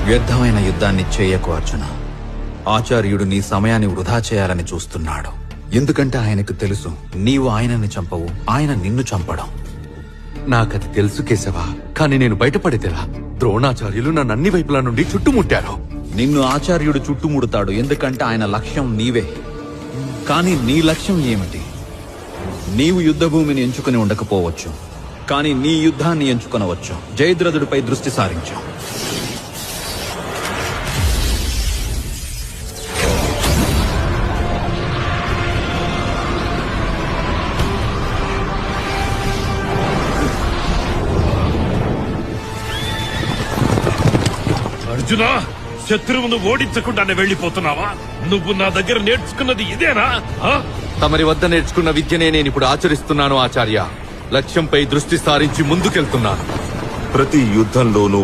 వ్యర్థమైన యుద్ధాన్ని చేయకు అర్జున. ఆచార్యుడు నీ సమయాన్ని వృధా చేయాలని చూస్తున్నాడు. ఎందుకంటే ఆయనకు తెలుసు నీవు ఆయనని చంపవు, ఆయన నిన్ను చంపడం. నాకది తెలుసు కేశవా, కానీ నేను బయటపడితేలా? ద్రోణాచార్యులు నన్ను అన్ని వైపుల నుండి చుట్టుముట్టారు. నిన్ను ఆచార్యుడు చుట్టుముడతాడు, ఎందుకంటే ఆయన లక్ష్యం నీవే. కానీ నీ లక్ష్యం ఏమిటి? నీవు యుద్ధభూమిని ఎంచుకుని ఉండకపోవచ్చు, కానీ నీ యుద్ధాన్ని ఎంచుకొనవచ్చు. జయద్రథుడిపై దృష్టి సారించు. అర్జునా, శత్రువును ఓడించకుండానే వెళ్లిపోతున్నావా? నువ్వు నా దగ్గర నేర్చుకున్నది ఇదేనా? తమరి వద్ద నేర్చుకున్న విద్యనే నేను ఇప్పుడు ఆచరిస్తున్నాను ఆచార్య. లక్ష్యంపై దృష్టి సారించి ముందుకెళ్తున్నాను. ప్రతి యుద్ధంలోనూ